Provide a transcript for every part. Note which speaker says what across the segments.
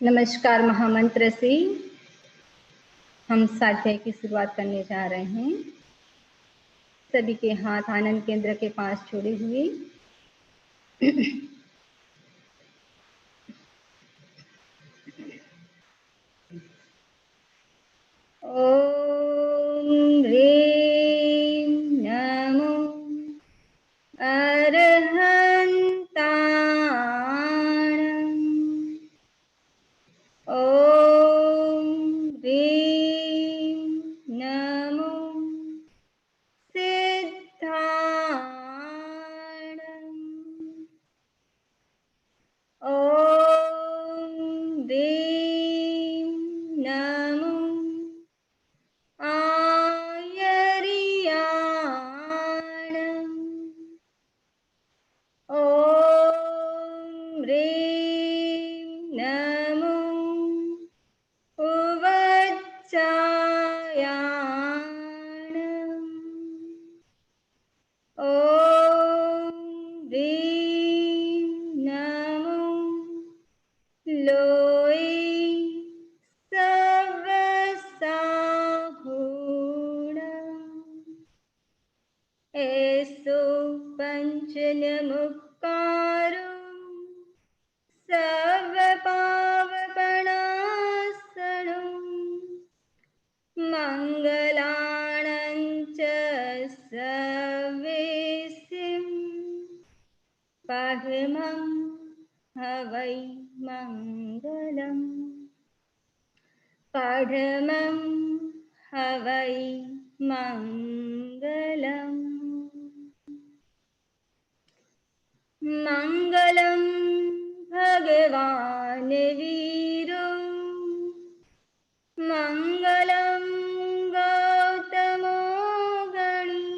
Speaker 1: नमस्कार। महामंत्र से हम स्वाध्याय की शुरुआत करने जा रहे हैं। सभी के हाथ आनंद केंद्र के पास छोड़े हुए ओम ह्रीं नमो अरहन्ताणं। ओम ह्रीं नमो सिद्धाणं। ओम ह्रीं नमो आयर्याणं। ओम ह्रीं नमो उवज्जायाणं। ओम ह्रीं नमो लोई सर्वसाहुणं। एसो पंचनमुक्कारो सर्वपावपणासनो मङ्गलाणं च सर्वेसिं परमं हवै मङ्गलम्। परमं हवै मङ्गलम्। मङ्गलं भगवान् वीरो मङ्गलं गौतमो गणी।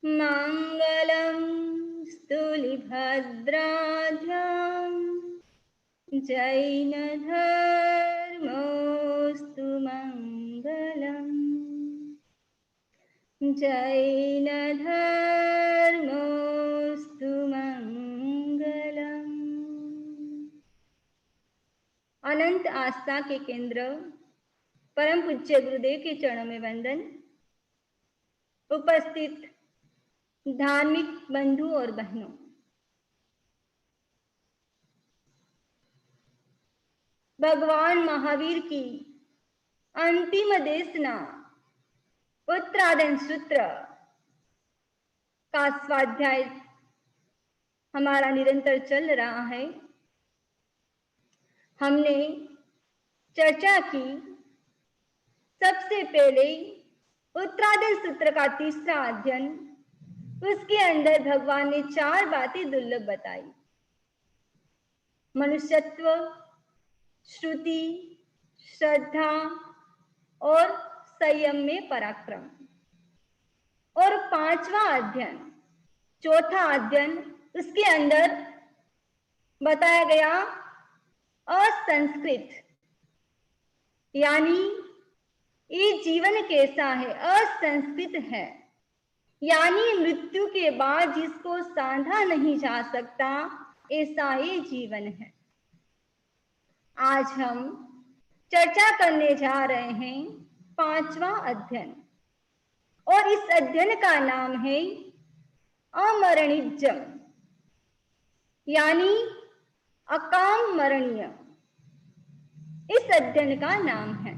Speaker 1: मङ्गलं स्तुलिभद्राढ्यं जैनधर्मोऽस्तु मङ्गलम्। जैनधर्मोऽस्तु मङ्गलम्। अनंत आस्था के केंद्र परम पूज्य गुरुदेव के चरणों में वंदन। उपस्थित धार्मिक बंधु और बहनों, भगवान महावीर की अंतिम देशना उत्तराधन सूत्र का स्वाध्याय हमारा निरंतर चल रहा है। हमने चर्चा की सबसे पहले उत्तराधन सूत्र का तीसरा अध्ययन, उसके अंदर भगवान ने 4 बातें दुर्लभ बताई: मनुष्यत्व, श्रुति, श्रद्धा और संयम में पराक्रम। और 5वां अध्ययन, चौथा अध्ययन, उसके अंदर बताया गया असंस्कृत, यानी ये जीवन कैसा है, असंस्कृत है, यानी मृत्यु के बाद जिसको साधा नहीं जा सकता, ऐसा ये जीवन है। आज हम चर्चा करने जा रहे हैं 5वां अध्ययन, और इस अध्ययन का नाम है अमरणिज्म, यानी अकाम मरणीय। इस अध्ययन का नाम है।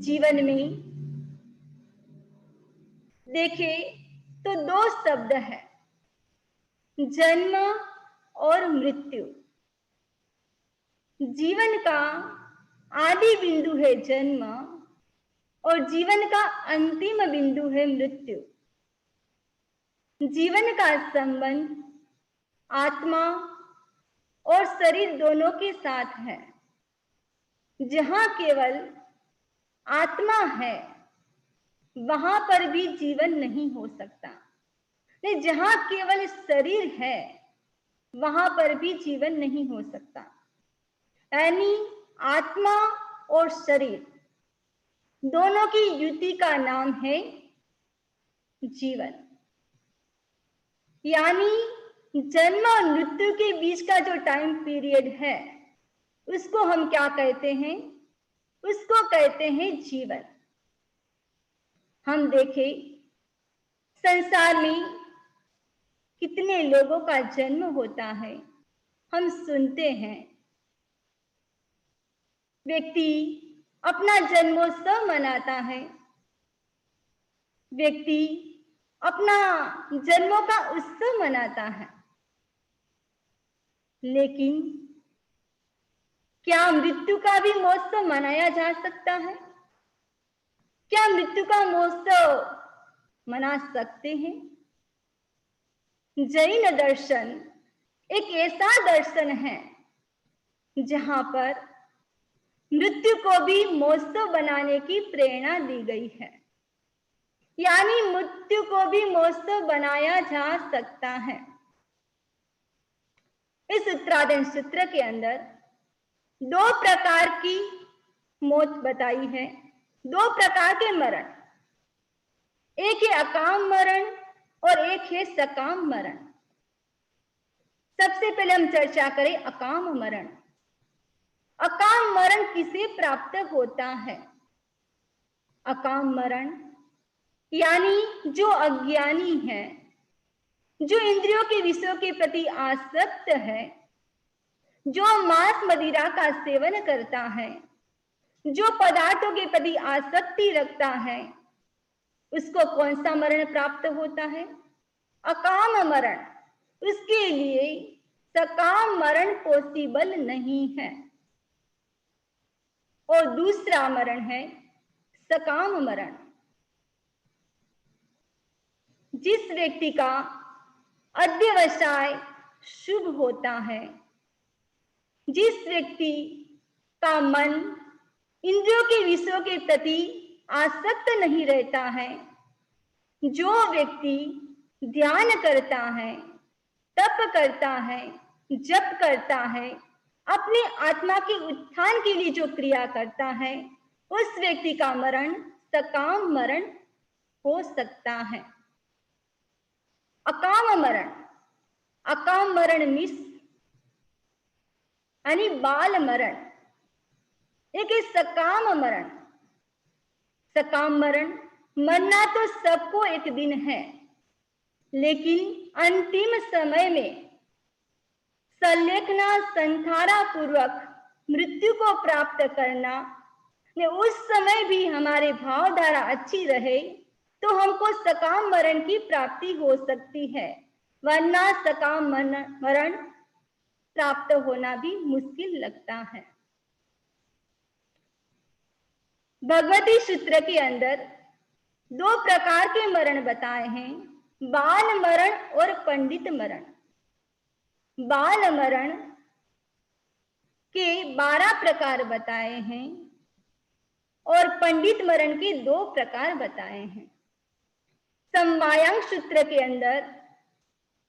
Speaker 1: जीवन में देखें तो 2 शब्द है, जन्म और मृत्यु। जीवन का आदि बिंदु है जन्म, और जीवन का अंतिम बिंदु है मृत्यु। जीवन का संबंध आत्मा और शरीर दोनों के साथ है। जहां केवल आत्मा है वहां पर भी जीवन नहीं हो सकता, नहीं जहां केवल शरीर है वहां पर भी जीवन नहीं हो सकता। यानी आत्मा और शरीर दोनों की युति का नाम है जीवन। यानी जन्म और मृत्यु के बीच का जो टाइम पीरियड है उसको हम क्या कहते हैं? उसको कहते हैं जीवन। हम देखें संसार में कितने लोगों का जन्म होता है, हम सुनते हैं। व्यक्ति अपना जन्मोत्सव मनाता है, व्यक्ति अपना जन्मों का उत्सव मनाता है, लेकिन क्या मृत्यु का भी महोत्सव मनाया जा सकता है? क्या मृत्यु का महोत्सव मना सकते हैं? जैन दर्शन एक ऐसा दर्शन है जहां पर मृत्यु को भी महोत्सव बनाने की प्रेरणा दी गई है, यानी मृत्यु को भी महोत्सव बनाया जा सकता है। इस उत्तरायण सूत्र के अंदर 2 प्रकार की मौत बताई है, 2 प्रकार के मरण। एक है अकाम मरण और एक है सकाम मरण। सबसे पहले हम चर्चा करें अकाम मरण। अकाम मरण किसे प्राप्त होता है? अकाम मरण यानी जो अज्ञानी है, जो इंद्रियों के विषयों के प्रति आसक्त है, जो मांस मदिरा का सेवन करता है, जो पदार्थों के प्रति आसक्ति रखता है, उसको कौन सा मरण प्राप्त होता है? अकाम मरण। उसके लिए सकाम मरण पॉसिबल नहीं है। और दूसरा मरण है सकाम मरण। जिस व्यक्ति का अध्यवसाय शुभ होता है, जिस व्यक्ति का मन इंद्रियों के विषयों के प्रति आसक्त नहीं रहता है, जो व्यक्ति ध्यान करता है, तप करता है, जप करता है, अपने आत्मा के उत्थान के लिए जो क्रिया करता है, उस व्यक्ति का मरण सकाम मरण हो सकता है। अकाम मरण, अकाम मरण मीन्स यानी बाल मरण। एक सकाम मरण। सकाम मरण मरना तो सबको एक दिन है, लेकिन अंतिम समय में संलेखना संधारा पूर्वक मृत्यु को प्राप्त करना, ने उस समय भी हमारे भावधारा अच्छी रहे तो हमको सकाम मरण की प्राप्ति हो सकती है, वरना सकाम मरण प्राप्त होना भी मुश्किल लगता है। भगवती सूत्र के अंदर 2 प्रकार के मरण बताए हैं, बाल मरण और पंडित मरण। बाल मरण के 12 प्रकार बताए हैं और पंडित मरण के 2 प्रकार बताए हैं। समवायांग सूत्र के अंदर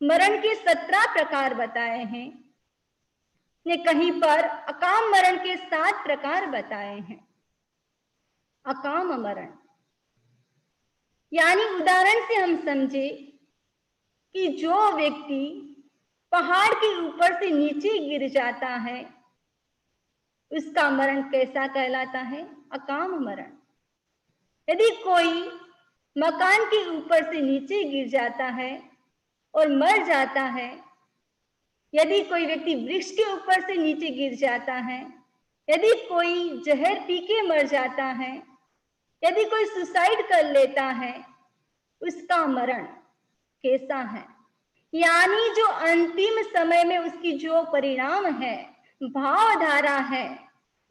Speaker 1: मरण के 17 प्रकार बताए हैं, ने कहीं पर अकाम मरण के 7 प्रकार बताए हैं। अकाम मरण यानी उदाहरण से हम समझे कि जो व्यक्ति पहाड़ के ऊपर से नीचे गिर जाता है, उसका मरण कैसा कहलाता है? अकाम मरण। यदि कोई मकान के ऊपर से नीचे गिर जाता है और मर जाता है, यदि कोई व्यक्ति वृक्ष के ऊपर से नीचे गिर जाता है, यदि कोई जहर पी के मर जाता है, यदि कोई सुसाइड कर लेता है, उसका मरण कैसा है? यानी जो अंतिम समय में उसकी जो परिणाम है, भावधारा है,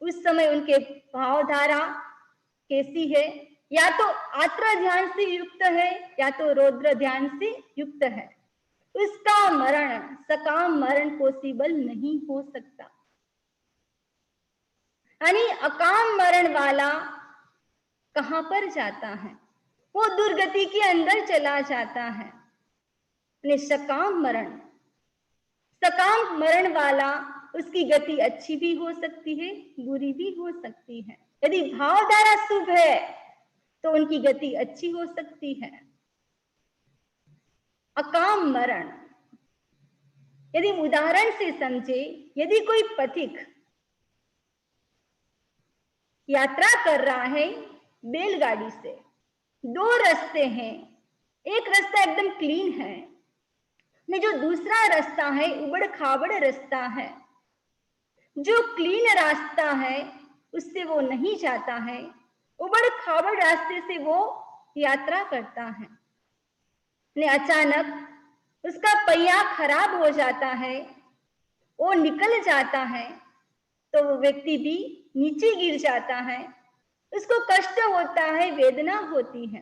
Speaker 1: उस समय उनके भावधारा कैसी है? या तो आत्र ध्यान से युक्त है या तो रौद्र ध्यान से युक्त है। उसका मरण सकाम मरण पॉसिबल नहीं हो सकता। यानी अकाम मरण वाला कहां पर जाता है? वो दुर्गति के अंदर चला जाता है। सकाम मरण वाला उसकी गति अच्छी भी हो सकती है, बुरी भी हो सकती है। यदि भावधारा शुभ है तो उनकी गति अच्छी हो सकती है। अकाम मरण यदि उदाहरण से समझे, यदि कोई पथिक यात्रा कर रहा है बैलगाड़ी से, दो रास्ते हैं, एक रास्ता एकदम क्लीन है, ने जो दूसरा रास्ता है उबड़ खाबड़ रास्ता है। जो क्लीन रास्ता है उससे वो नहीं जाता है, उबड़ खाबड़ रास्ते से वो यात्रा करता है। ने अचानक उसका पहिया खराब हो जाता है, वो निकल जाता है, तो वो व्यक्ति भी नीचे गिर जाता है, उसको कष्ट होता है, वेदना होती है।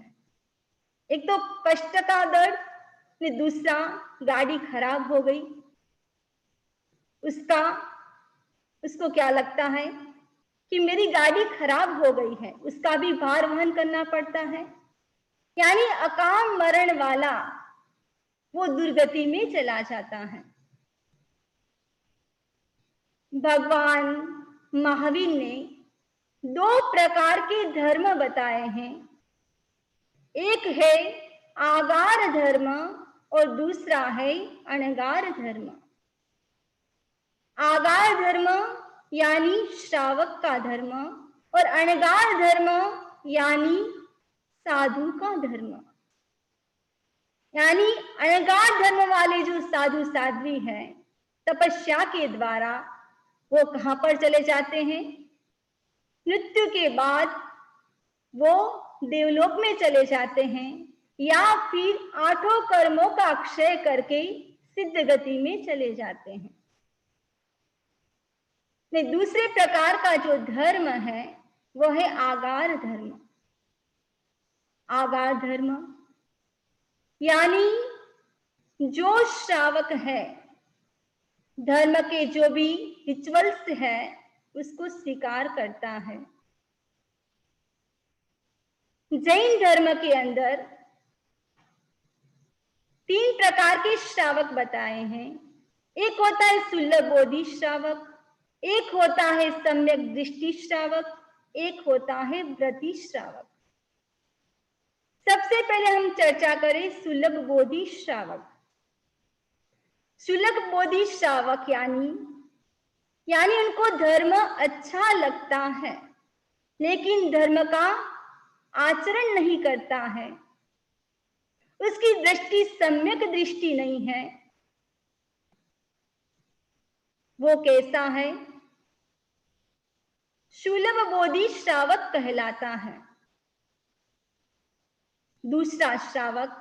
Speaker 1: एक तो कष्ट का दर्द, फिर दूसरा गाड़ी खराब हो गई, उसको क्या लगता है कि मेरी गाड़ी खराब हो गई है, उसका भी भार वहन करना पड़ता है। यानी अकाम मरण वाला वो दुर्गति में चला जाता है। भगवान महावीर ने दो प्रकार के धर्म बताए हैं, एक है आगार धर्म और दूसरा है अणगार धर्म। आगार धर्म यानी श्रावक का धर्म और अणगार धर्म यानी साधु का धर्म। यानी अणगार धर्म वाले जो साधु साध्वी हैं, तपस्या के द्वारा वो कहां पर चले जाते हैं? मृत्यु के बाद वो देवलोक में चले जाते हैं, या फिर आठों कर्मों का अक्षय करके सिद्ध गति में चले जाते हैं। दूसरे प्रकार का जो धर्म है वो है आगार धर्म। आगार धर्म यानी जो श्रावक है, धर्म के जो भी रिचुअल्स है उसको स्वीकार करता है। जैन धर्म के अंदर 3 प्रकार के श्रावक बताए हैं। एक होता है सुलभ बोधि श्रावक, एक होता है सम्यक दृष्टि श्रावक, एक होता है व्रति श्रावक। सबसे पहले हम चर्चा करें सुलभ बोधि श्रावक। सुलभ बोधि श्रावक यानी उनको धर्म अच्छा लगता है, लेकिन धर्म का आचरण नहीं करता है, उसकी दृष्टि सम्यक दृष्टि नहीं है। वो कैसा है? सुलभ बोधि श्रावक कहलाता है। दूसरा श्रावक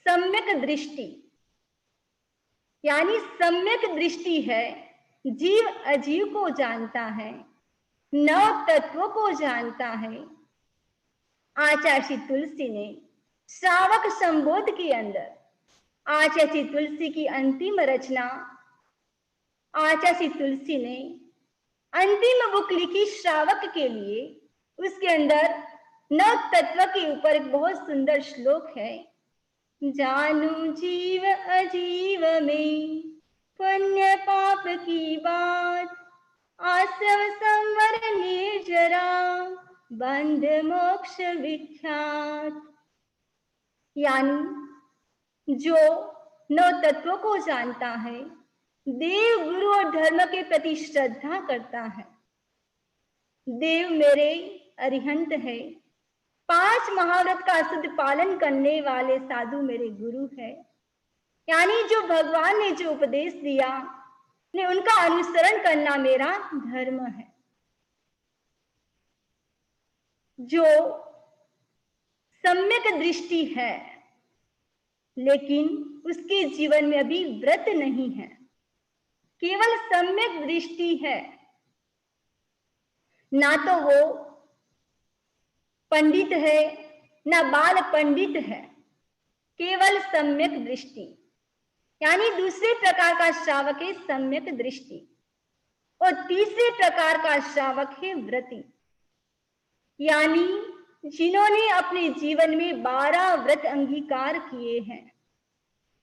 Speaker 1: सम्यक दृष्टि, यानी सम्यक दृष्टि है, जीव अजीव को जानता है, नव तत्वों को जानता है। आचार्य श्री तुलसी ने श्रावक संबोध के अंदर, आचार्य श्री तुलसी की अंतिम रचना, आचार्य श्री तुलसी ने अंतिम बुक लिखी श्रावक के लिए, उसके अंदर नव तत्व के ऊपर एक बहुत सुंदर श्लोक है। जानू जीव अजीव में पुण्य पाप की बात, आश्रम संवर निर्जरा बंध मोक्ष विख्यात। यानी जो नव तत्वों को जानता है, देव गुरु और धर्म के प्रति श्रद्धा करता है, देव मेरे अरिहंत है, 5 महाव्रत का शुद्ध पालन करने वाले साधु मेरे गुरु है। यानी जो भगवान ने जो उपदेश दिया ने उनका अनुसरण करना मेरा धर्म है। जो सम्यक दृष्टि है, लेकिन उसके जीवन में अभी व्रत नहीं है, केवल सम्यक दृष्टि है, ना तो वो पंडित है ना बाल पंडित है, केवल सम्यक दृष्टि। यानी दूसरे प्रकार का श्रावक है सम्यक दृष्टि, और तीसरे प्रकार का श्रावक है व्रति। यानी जिन्होंने अपने जीवन में 12 व्रत अंगीकार किए हैं।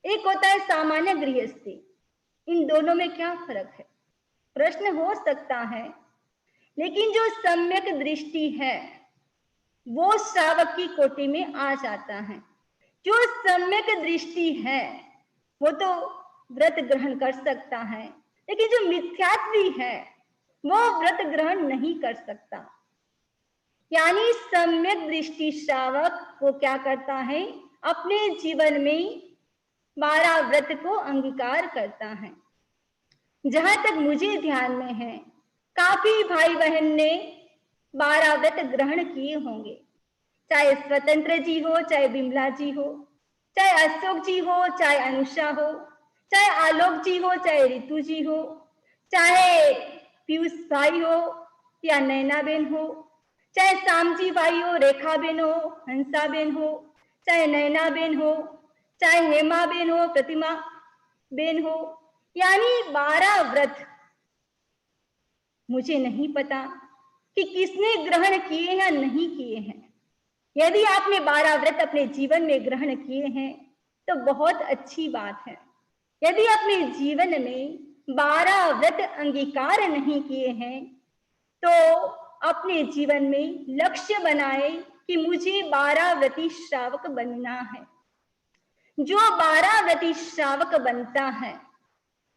Speaker 1: एक होता है सामान्य गृहस्थी, इन दोनों में क्या फर्क है? प्रश्न हो सकता है, लेकिन जो सम्यक दृष्टि है वो श्रावक की कोटि में आ जाता है। जो सम्यक दृष्टि है वो तो व्रत ग्रहण कर सकता है, लेकिन जो मिथ्यात्वी है वो व्रत ग्रहण नहीं कर सकता। यानी सम्यक दृष्टि श्रावक वो क्या करता है, अपने जीवन में 12 व्रत को अंगीकार करता है। जहां तक मुझे ध्यान में है, काफी भाई बहन ने 12 व्रत ग्रहण किए होंगे, चाहे स्वतंत्र जी हो, चाहे बिमला जी हो, चाहे अशोक जी हो, चाहे अनुषा हो, चाहे आलोक जी हो, चाहे रितु जी हो, चाहे पीयूष भाई हो या नैना बेन हो, चाहे सामजी भाई हो, रेखा बेन हो, हंसा बेन हो, चाहे नैना बेन हो, चाहे हेमा बेन हो, प्रतिमा बेन हो। यानी 12 व्रत मुझे नहीं पता कि किसने ग्रहण किए या नहीं किए हैं। यदि आपने 12 व्रत अपने जीवन में ग्रहण किए हैं तो बहुत अच्छी बात है। यदि अपने जीवन में 12 व्रत अंगीकार नहीं किए हैं तो अपने जीवन में लक्ष्य बनाए कि मुझे 12 व्रती श्रावक बनना है। जो 12 व्रती श्रावक बनता है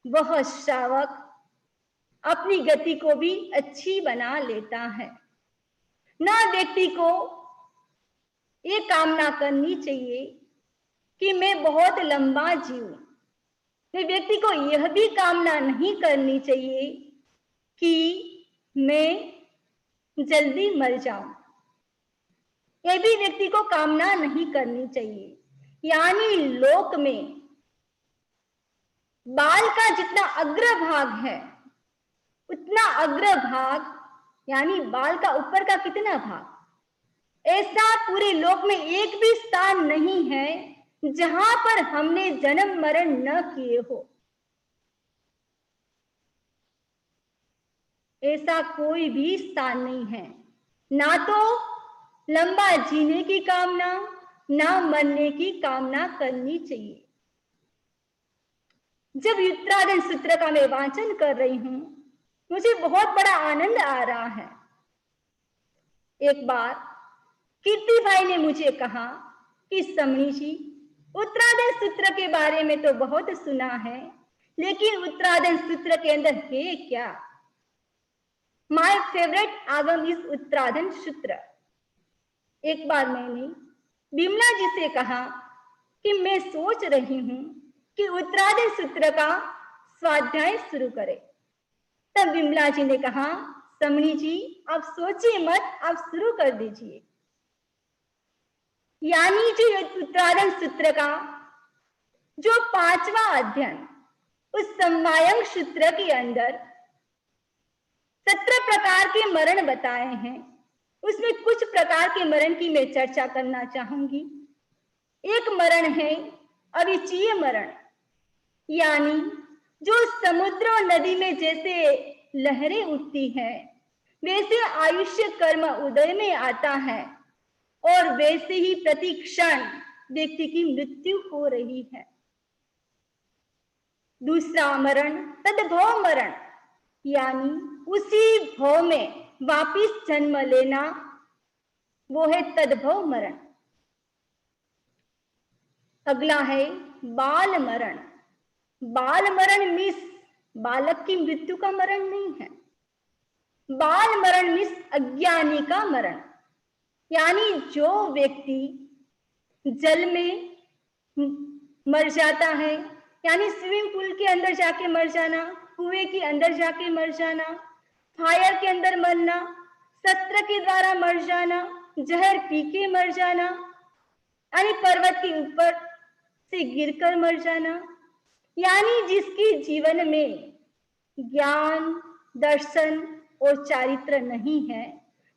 Speaker 1: वह श्रावक अपनी गति को भी अच्छी बना लेता है। ना व्यक्ति को ये कामना करनी चाहिए कि मैं बहुत लंबा जीऊं। व्यक्ति को यह भी कामना नहीं करनी चाहिए कि मैं जल्दी मर जाऊं। यह भी व्यक्ति को कामना नहीं करनी चाहिए। यानी लोक में बाल का जितना अग्रभाग है उतना अग्रभाग यानी बाल का ऊपर का कितना भाग, ऐसा पूरे लोक में एक भी स्थान नहीं है जहां पर हमने जन्म मरण न किए हो। ऐसा कोई भी स्थान नहीं है। ना तो लंबा जीने की कामना, ना मरने की कामना करनी चाहिए। जब उत्तराधन सूत्र का मैं वाचन कर रही हूं, मुझे बहुत बड़ा आनंद आ रहा है। एक बार कीर्ति भाई ने मुझे कहा कि समणी जी, उत्तराधन सूत्र के बारे में तो बहुत सुना है, लेकिन उत्तराधन सूत्र के अंदर है क्या? माय फेवरेट आगम इज उत्तराधन सूत्र। एक बार मैंने बिमला जी से कहा कि मैं सोच रही हूं कि उत्तराधन सूत्र का स्वाध्याय शुरू करें। तब बिमला जी ने कहा, समणी जी आप सोचिए मत, आप शुरू कर दीजिए। यानी जो उत्तराधन सूत्र का जो 5वां अध्ययन, उस समवायंग सूत्र के अंदर 17 प्रकार के मरण बताए हैं। उसमें कुछ प्रकार के मरण की मैं चर्चा करना चाहूंगी। एक मरण है अविचीय मरण, यानी जो समुद्र और नदी में जैसे लहरें उठती हैं वैसे आयुष्य कर्म उदय में आता है और वैसे ही प्रति क्षण व्यक्ति की मृत्यु हो रही है। दूसरा मरण तद्भव मरण, यानी उसी भव में वापिस जन्म लेना, वो है तद्भव मरण। अगला है बाल मरण। बाल मरण मीन्स बालक की मृत्यु का मरण नहीं है। बाल मरण मीन्स अज्ञानी का मरण, यानी जो व्यक्ति जल में मर जाता है, यानी स्विमिंग पूल के अंदर जाके मर जाना, कुएं के अंदर जाके मर जाना, फायर के अंदर मरना, शस्त्र के द्वारा मर जाना, जहर पी के मर जाना, यानी पर्वत के ऊपर से गिरकर मर जाना, यानी जिसके जीवन में ज्ञान, दर्शन और चारित्र नहीं है,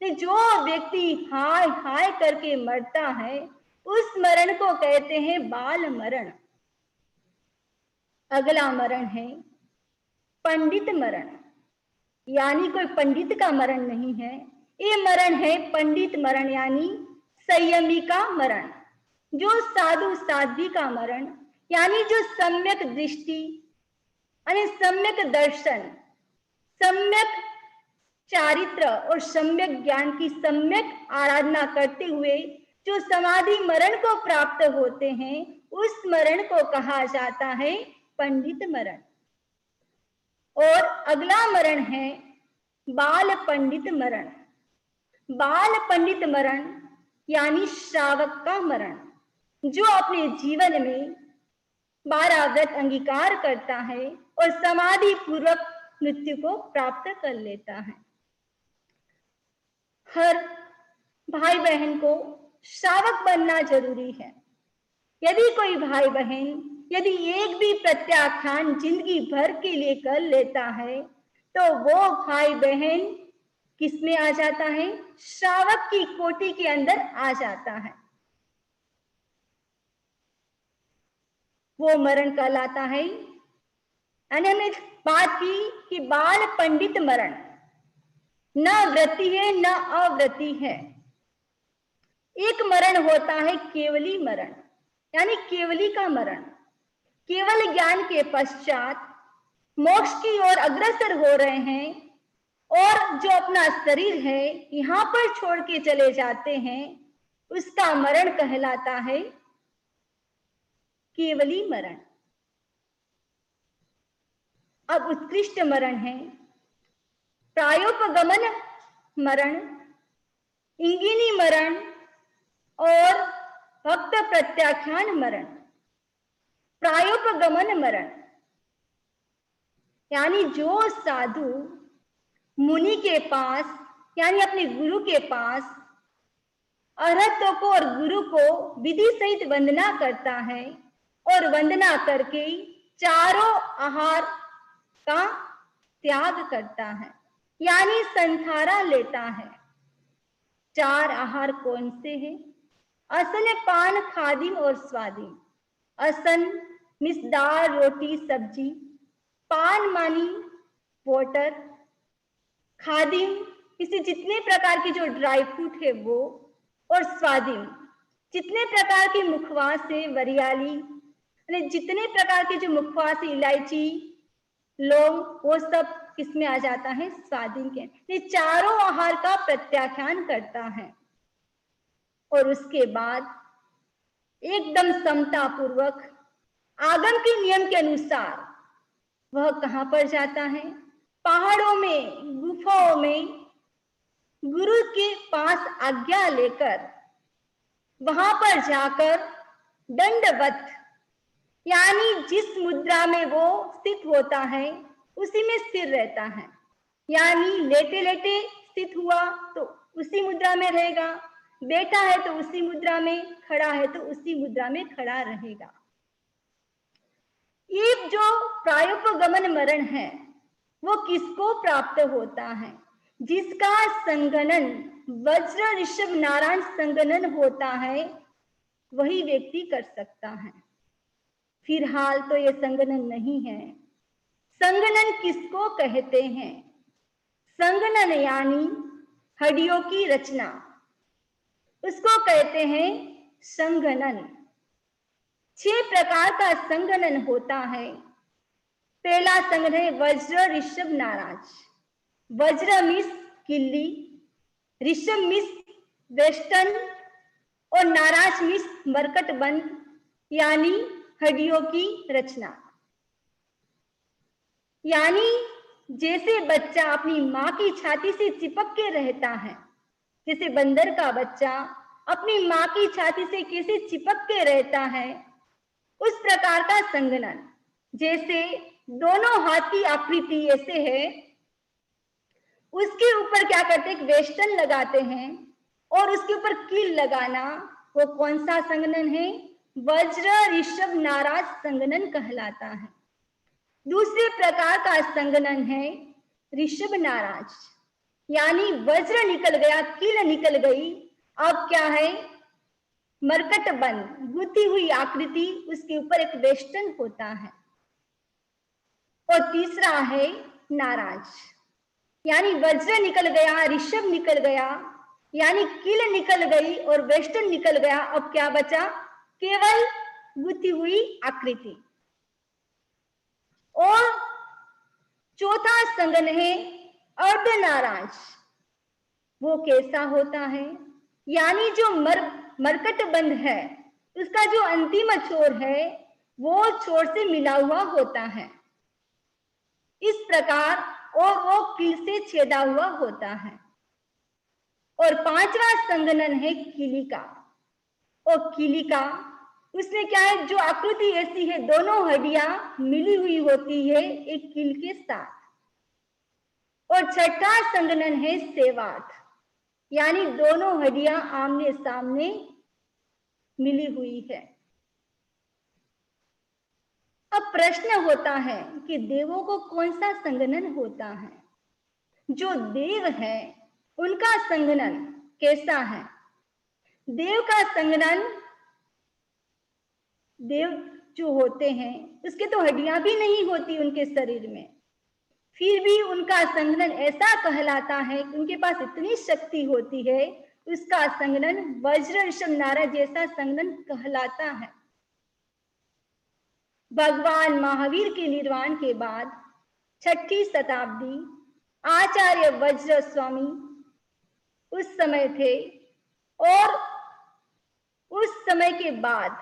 Speaker 1: जो व्यक्ति हाय हाय करके मरता है उस मरण को कहते हैं बाल मरण। अगला मरण है पंडित मरण, यानी कोई पंडित का मरण नहीं है, ये मरण है पंडित मरण, यानी संयमी का मरण, जो साधु साध्वी का मरण, यानी जो सम्यक दृष्टि यानी सम्यक दर्शन, सम्यक चारित्र और सम्यक ज्ञान की सम्यक आराधना करते हुए जो समाधि मरण को प्राप्त होते हैं, उस मरण को कहा जाता है पंडित मरण। और अगला मरण है बाल पंडित मरण। बाल पंडित मरण यानी श्रावक का मरण, जो अपने जीवन में 12 व्रत अंगीकार करता है और समाधि पूर्वक मृत्यु को प्राप्त कर लेता है। हर भाई बहन को श्रावक बनना जरूरी है। यदि कोई भाई बहन यदि एक भी प्रत्याख्यान जिंदगी भर के लिए कर लेता है तो वो भाई बहन किसमें आ जाता है? श्रावक की कोटि के अंदर आ जाता है। वो मरण कहलाता है। हमने बात की कि बाल पंडित मरण न व्रति है न अव्रति है। एक मरण होता है केवली मरण, यानी केवली का मरण। केवल ज्ञान के पश्चात मोक्ष की ओर अग्रसर हो रहे हैं और जो अपना शरीर है यहाँ पर छोड़ के चले जाते हैं, उसका मरण कहलाता है केवली मरण। अब उत्कृष्ट मरण है प्रायोपगमन मरण, इंगिनी मरण और भक्त प्रत्याख्यान मरण। प्रायोपगमन मरण यानी जो साधु मुनि के पास यानी अपने गुरु के पास अरहतों को और गुरु को विधि सहित वंदना करता है और वंदना करके चारों आहार का त्याग करता है, यानी संथारा लेता है। 4 आहार कौन से हैं? असन, पान, खादिम और स्वादिम। असन मिस दाल, रोटी, सब्जी। पान मानी वाटर। खादिम इसे जितने प्रकार के जो ड्राई फ्रूट है वो। और स्वादिम जितने प्रकार के मुखवास है, वरियाली, जितने प्रकार के जो मुखवास है, इलायची, लौंग, वो सब किसमें आ जाता है? स्वादिम के। ये चारों आहार का प्रत्याख्यान करता है और उसके बाद एकदम समता पूर्वक आगम के नियम के अनुसार वह कहां पर जाता है? पहाड़ों में, गुफाओं में गुरु के पास आज्ञा लेकर वहां पर जाकर दंडवत यानी जिस मुद्रा में वो स्थित होता है उसी में स्थिर रहता है। यानी लेटे लेटे स्थित हुआ तो उसी मुद्रा में रहेगा, बैठा है तो उसी मुद्रा में, खड़ा है तो उसी मुद्रा में खड़ा रहेगा। ये जो प्रायोपगमन मरण है वो किसको प्राप्त होता है? जिसका संगणन वज्र ऋषभ नारायण संगणन होता है वही व्यक्ति कर सकता है। फिलहाल तो ये संगणन नहीं है। संगणन किसको कहते हैं? संगणन यानी हड्डियों की रचना, उसको कहते हैं संगणन। 6 प्रकार का संगणन होता है। पहला संगणन है वज्र ऋषभ नाराज। वज्र मिस किल्ली, ऋषभ मिस वेस्टर्न और नाराज मिस मरकट बंद, यानी हड्डियों की रचना। यानी जैसे बच्चा अपनी माँ की छाती से चिपक के रहता है, जैसे बंदर का बच्चा अपनी माँ की छाती से कैसे चिपक के रहता है, उस प्रकार का संगणन। जैसे दोनों हाथ की आकृति ऐसे है, उसके ऊपर क्या करते हैं? वेस्टर्न लगाते हैं और उसके ऊपर कील लगाना, वो कौन सा संगणन है? वज्र ऋषभ नाराज संगणन कहलाता है। दूसरे प्रकार का संगणन है ऋषभ नाराज, यानी वज्र निकल गया, कील निकल गई, अब क्या है? मरकट बंद, गुथी हुई आकृति, उसके ऊपर एक वेस्टर्न होता है। और तीसरा है नाराज, यानी वज्र निकल गया, ऋषभ निकल गया, यानी कील निकल गई और वेस्टर्न निकल गया, अब क्या बचा? केवल गुथी हुई आकृति। और चौथा संगन है अर्धनाराज। वो कैसा होता है? यानी जो मरकट बंद है, उसका जो अंतिम छोर है वो छोर से मिला हुआ होता है इस प्रकार, और वो कील से छेदा हुआ होता है। और पांचवा संघनन है कीलिका। और कीलिका उसमें क्या है, जो आकृति ऐसी है, दोनों हड्डियां मिली हुई होती है एक कील के साथ। और छठा संघनन है सेवात, यानी दोनों हड्डियां आमने सामने मिली हुई है। अब प्रश्न होता है कि देवों को कौन सा संघनन होता है? जो देव है उनका संघनन कैसा है? देव का संघनन, देव जो होते हैं उसके तो हड्डियां भी नहीं होती उनके शरीर में, फिर भी उनका संघनन ऐसा कहलाता है कि उनके पास इतनी शक्ति होती है, उसका संघनन वज्र ऋषभ नारद जैसा संघनन कहलाता है। भगवान महावीर के निर्वाण के बाद 6ठी शताब्दी आचार्य वज्र स्वामी उस समय थे, और उस समय के बाद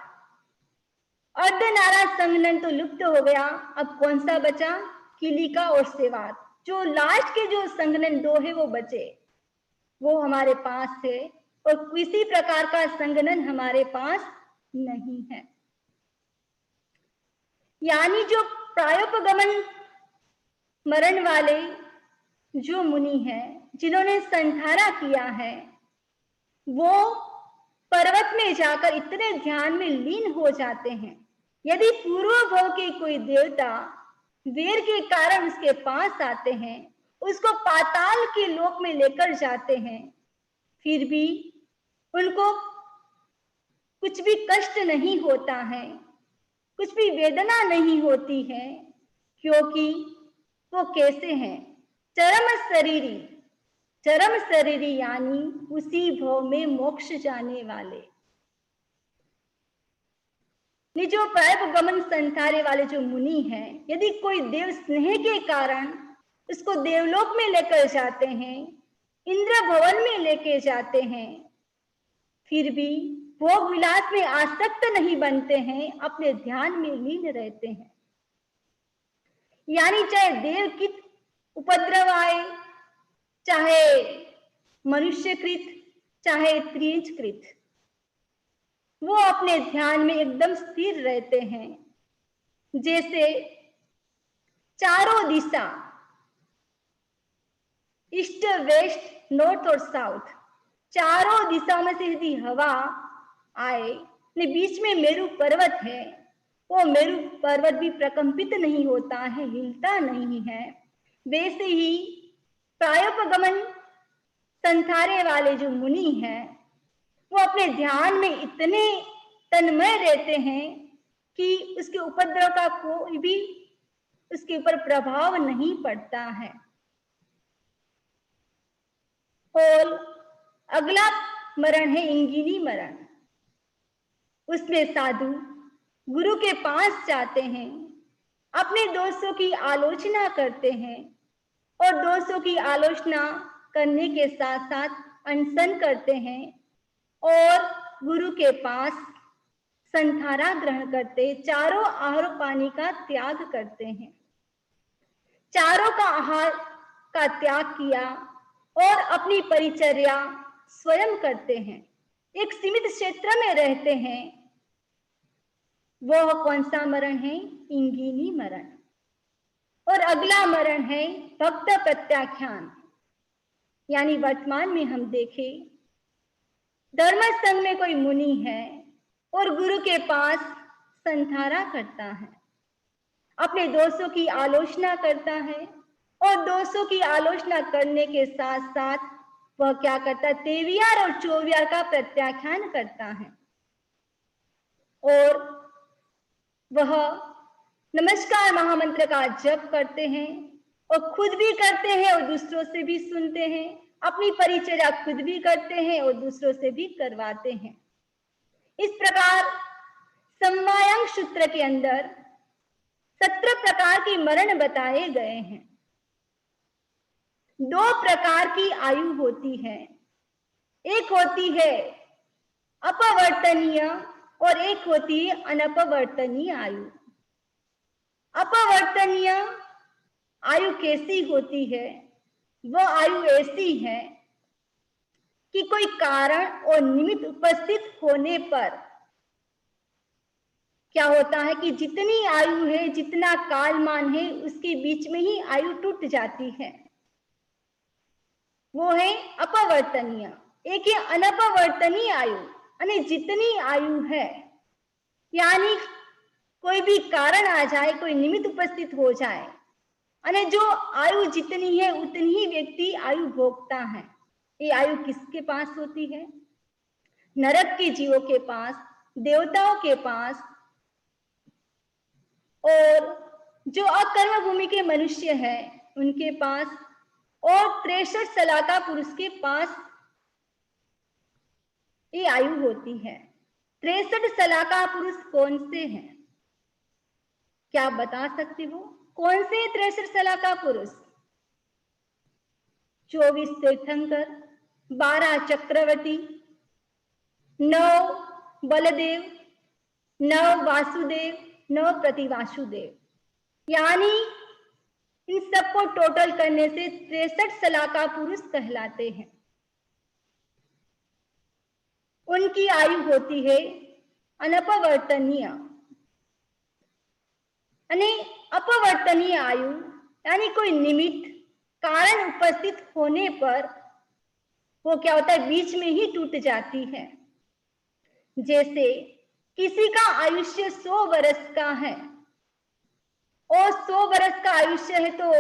Speaker 1: अर्धनारा संघनन तो लुप्त हो गया। अब कौन सा बचा? कीलिका और सेवात। जो लास्ट के जो संघनन दो है वो बचे, वो हमारे पास है, और किसी प्रकार का संघनन हमारे पास नहीं है। यानी जो प्रायोपगमन मरण वाले जो मुनि हैं, जिन्होंने संधारा किया है, वो पर्वत में जाकर इतने ध्यान में लीन हो जाते हैं, यदि पूर्व भव के कोई देवता वेर के कारण उसके पास आते हैं, उसको पाताल के लोक में लेकर जाते हैं, फिर भी उनको कुछ भी कष्ट नहीं होता है, कुछ भी वेदना नहीं होती है, क्योंकि वो कैसे हैं? चरम शरीरी, चरम शरीरी यानी उसी भव में मोक्ष जाने वाले। जो प्रायोपगमन संधारे वाले जो मुनि हैं, यदि कोई देव स्नेह के कारण उसको देवलोक में लेकर जाते हैं, इंद्र भवन में लेके जाते हैं, फिर भी भोग विलास में आसक्त नहीं बनते हैं, अपने ध्यान में लीन रहते हैं। यानी चाहे देव की उपद्रव आए, चाहे मनुष्यकृत, चाहे त्रियंचकृत, वो अपने ध्यान में एकदम स्थिर रहते हैं। जैसे चारों दिशा, ईस्ट वेस्ट नॉर्थ और साउथ, चारों दिशाओं में से यदि हवा आए, बीच में मेरु पर्वत है, वो मेरु पर्वत भी प्रकंपित नहीं होता है, हिलता नहीं है। वैसे ही प्रायोपगमन संधारे वाले जो मुनि हैं, वो अपने ध्यान में इतने तन्मय रहते हैं कि उसके उपद्रव का कोई भी उसके ऊपर प्रभाव नहीं पड़ता है। और अगला मरण है इंगिनी मरण। उसमें साधु गुरु के पास जाते हैं, अपने दोषों की आलोचना करते हैं, और दोषों की आलोचना करने के साथ साथ अनशन करते हैं, और गुरु के पास संधारा ग्रहण करते, चारों आहार पानी का त्याग करते हैं। चारों का आहार का त्याग किया और अपनी परिचर्या स्वयं करते हैं, एक सीमित क्षेत्र में रहते हैं। वह कौन सा मरण है? इंगिनी मरण। और अगला मरण है भक्त प्रत्याख्यान। यानी वर्तमान में हम देखें, धर्म संघ में कोई मुनि है और गुरु के पास संधारा करता है, अपने दोषों की आलोचना करता है, और दोषों की आलोचना करने के साथ साथ वह क्या करता है? तेवियार और चौवियार का प्रत्याख्यान करता है, और वह नमस्कार महामंत्र का जप करते हैं, और खुद भी करते हैं और दूसरों से भी सुनते हैं। अपनी परिचर्या खुद भी करते हैं और दूसरों से भी करवाते हैं। इस प्रकार सम्मायांग सूत्र के अंदर 17 प्रकार के मरण बताए गए हैं। 2 प्रकार की आयु होती है, एक होती है अपवर्तनीय और एक होती है अनपवर्तनीय आयु। अपवर्तनीय आयु कैसी होती है? वह आयु ऐसी है कि कोई कारण और निमित्त उपस्थित होने पर क्या होता है कि जितनी आयु है, जितना कालमान है, उसके बीच में ही आयु टूट जाती है। वो है अपवर्तनीय। एक है अनपवर्तनीय आयु, यानी जितनी आयु है, यानी कोई भी कारण आ जाए, कोई निमित्त उपस्थित हो जाए, यानी जो आयु जितनी है उतनी ही व्यक्ति आयु भोगता है। ये आयु किसके पास होती है? नरक के जीवों के पास, देवताओं के पास, और जो अकर्म भूमि के मनुष्य हैं उनके पास, और 63 सलाका पुरुष के पास ये आयु होती है। 63 सलाका पुरुष कौन से हैं? क्या आप बता सकते हो कौन से 63 सलाका पुरुष? 24 तीर्थंकर, 12 चक्रवर्ती, 9 बलदेव, 9 वासुदेव, 9 प्रतिवासुदेव, यानी इन सबको टोटल करने से 63 सलाका पुरुष कहलाते हैं। उनकी आयु होती है अनपवर्तनीय, यानी अपवर्तनीय आयु, यानी कोई निमित्त कारण उपस्थित होने पर वो क्या होता है, बीच में ही टूट जाती है। जैसे किसी का आयुष्य 100 वर्ष का है और 100 वर्ष का आयुष्य है, तो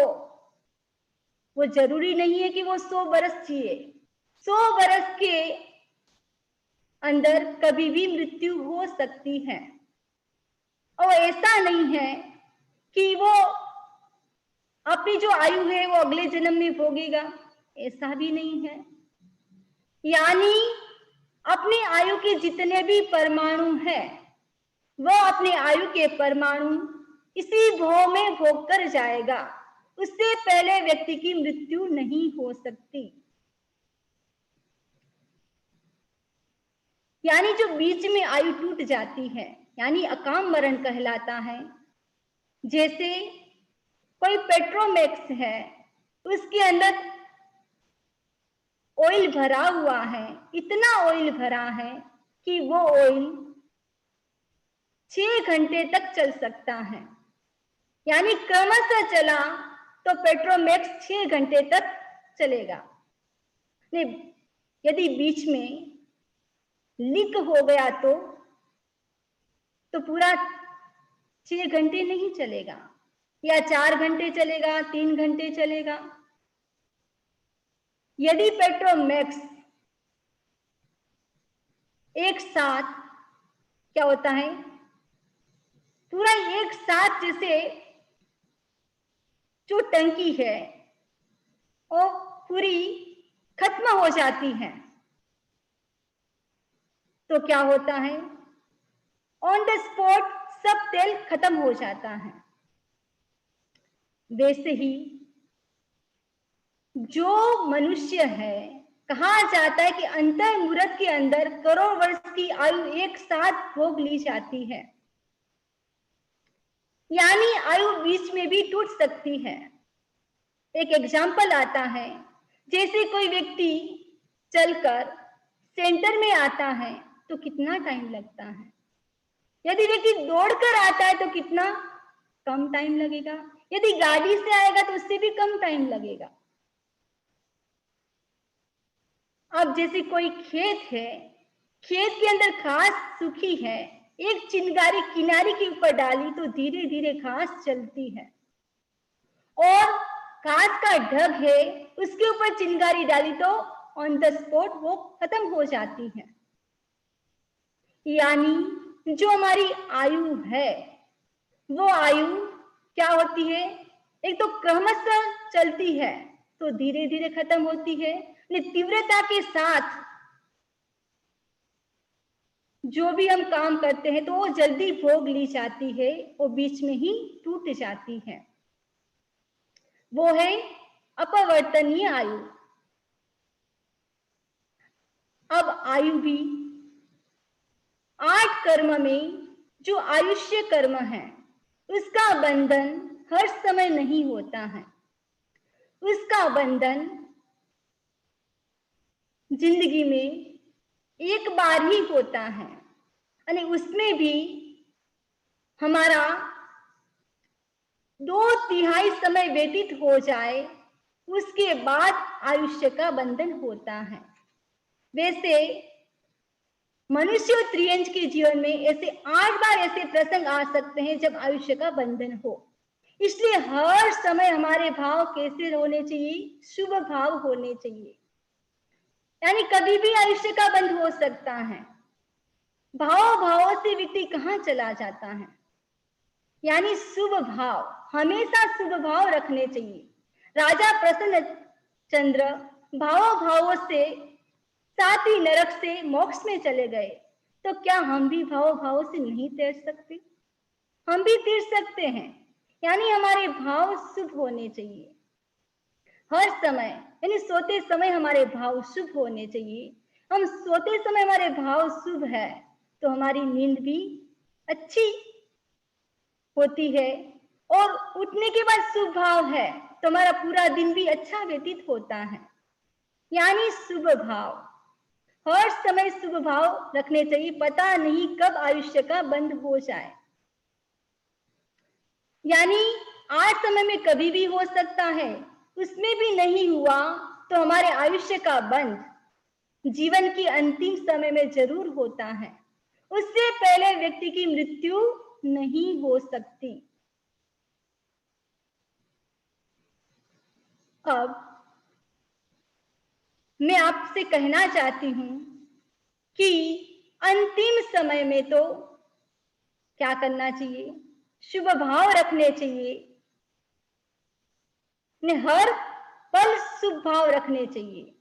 Speaker 1: वो जरूरी नहीं है कि वो 100 वर्ष जिए। 100 वर्ष के अंदर कभी भी मृत्यु हो सकती है, और ऐसा नहीं है कि वो अपनी जो आयु है वो अगले जन्म में भोगेगा, ऐसा भी नहीं है। यानी अपनी आयु के जितने भी परमाणु हैं, वह अपने आयु के परमाणु इसी भव में भोग कर जाएगा। उससे पहले व्यक्ति की मृत्यु नहीं हो सकती। यानी जो बीच में आयु टूट जाती है, यानी अकाम मरण कहलाता है। जैसे कोई पेट्रोमैक्स है, उसके अंदर ऑयल भरा हुआ है, इतना ऑयल भरा है कि वो ऑयल 6 घंटे तक चल सकता है। यानी क्रमशः चला तो पेट्रोमैक्स 6 घंटे तक चलेगा। यदि बीच में लीक हो गया तो पूरा 6 घंटे नहीं चलेगा, या 4 घंटे चलेगा, 3 घंटे चलेगा। यदि पेट्रोमैक्स एक साथ क्या होता है, पूरा एक साथ, जैसे जो टंकी है वो पूरी खत्म हो जाती है, तो क्या होता है, ऑन द स्पॉट सब तेल खत्म हो जाता है। वैसे ही जो मनुष्य है, कहा जाता है कि अंतर मूर्त के अंदर करोड़ वर्ष की आयु एक साथ भोग ली जाती है। यानी आयु बीच में भी टूट सकती है। एक एग्जाम्पल आता है, जैसे कोई व्यक्ति चलकर सेंटर में आता है तो कितना टाइम लगता है, यदि व्यक्ति दौड़कर आता है तो कितना कम टाइम लगेगा, यदि गाड़ी से आएगा तो उससे भी कम टाइम लगेगा। अब जैसे कोई खेत है, खेत के अंदर घास सूखी है, एक चिंगारी किनारे के ऊपर डाली तो धीरे धीरे घास चलती है, और घास का ढग है उसके ऊपर चिंगारी डाली तो ऑन द स्पॉट वो खत्म हो जाती है। यानी जो हमारी आयु है, वो आयु क्या होती है, एक तो क्रमशः चलती है तो धीरे धीरे खत्म होती है, तीव्रता के साथ जो भी हम काम करते हैं तो वो जल्दी भोग ली जाती है, वो बीच में ही टूट जाती है। वो है अपवर्तनीय आयु। अब आयु भी 8 कर्म में जो आयुष्य कर्म है उसका बंधन हर समय नहीं होता है। उसका बंधन जिंदगी में एक बार ही होता है, यानी उसमें भी हमारा 2/3 समय व्यतीत हो जाए उसके बाद आयुष्य का बंधन होता है। वैसे मनुष्य और त्रियंज के जीवन में ऐसे 8 बार ऐसे प्रसंग आ सकते हैं जब आयुष्य का बंधन हो। इसलिए हर समय हमारे भाव कैसे होने चाहिए? शुभ भाव होने चाहिए। यानी कभी भी आयुष्य का बंध हो सकता है। भावों से व्यक्ति कहाँ चला जाता है? यानी शुभ भाव, हमेशा शुभ भाव रखने चाहिए। राजा प्रसन्न चंद्र भावों से साथ ही नरक से मोक्ष में चले गए, तो क्या हम भी भावों से नहीं तैर सकते? हम भी तैर सकते हैं। यानी हमारे भाव शुभ होने चाहिए हर समय, यानी सोते समय हमारे भाव शुभ होने चाहिए। हम सोते समय हमारे भाव शुभ है तो हमारी नींद भी अच्छी होती है, और उठने के बाद शुभ भाव है तो हमारा पूरा दिन भी अच्छा व्यतीत होता है। यानी शुभ भाव, हर समय शुभ भाव रखने चाहिए। पता नहीं कब आयुष्य का बंद हो जाए। यानी आज समय में कभी भी हो सकता है, उसमें भी नहीं हुआ तो हमारे आयुष्य का बंद जीवन की अंतिम समय में जरूर होता है। उससे पहले व्यक्ति की मृत्यु नहीं हो सकती। अब मैं आपसे कहना चाहती हूं कि अंतिम समय में तो क्या करना चाहिए? शुभ भाव रखने चाहिए, हर पल शुभ भाव रखने चाहिए।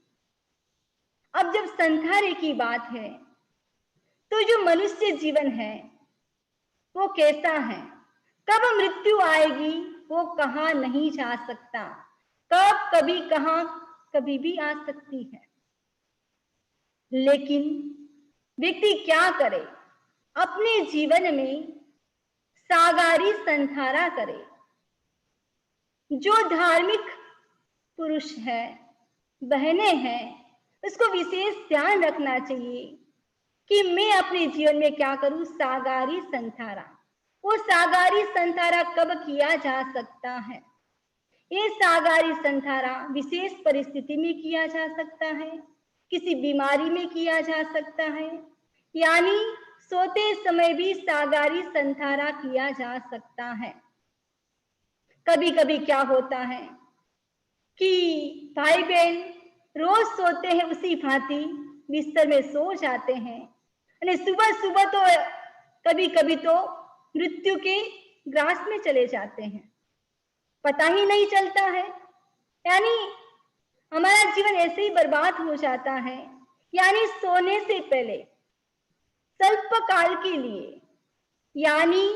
Speaker 1: अब जब संसार की बात है तो जो मनुष्य जीवन है वो कैसा है? कब मृत्यु आएगी वो कहा नहीं जा सकता। कब कभी कहां कभी भी आ सकती है। लेकिन व्यक्ति क्या करे? अपने जीवन में सागारी संधारा करे। जो धार्मिक पुरुष है, बहनें हैं, उसको विशेष ध्यान रखना चाहिए कि मैं अपने जीवन में क्या करूं? सागारी संधारा। वो सागारी संधारा कब किया जा सकता है? ये सागारी संधारा विशेष परिस्थिति में किया जा सकता है, किसी बीमारी में किया जा सकता है, यानी सोते समय भी सागारी संधारा किया जा सकता है। कभी कभी क्या होता है कि भाई बहन रोज सोते हैं उसी भांति बिस्तर में सो जाते हैं, और सुबह सुबह तो कभी कभी तो मृत्यु के ग्रास में चले जाते हैं, पता ही नहीं चलता है। यानी हमारा जीवन ऐसे ही बर्बाद हो जाता है। यानी सोने से पहले स्वल्प काल के लिए, यानी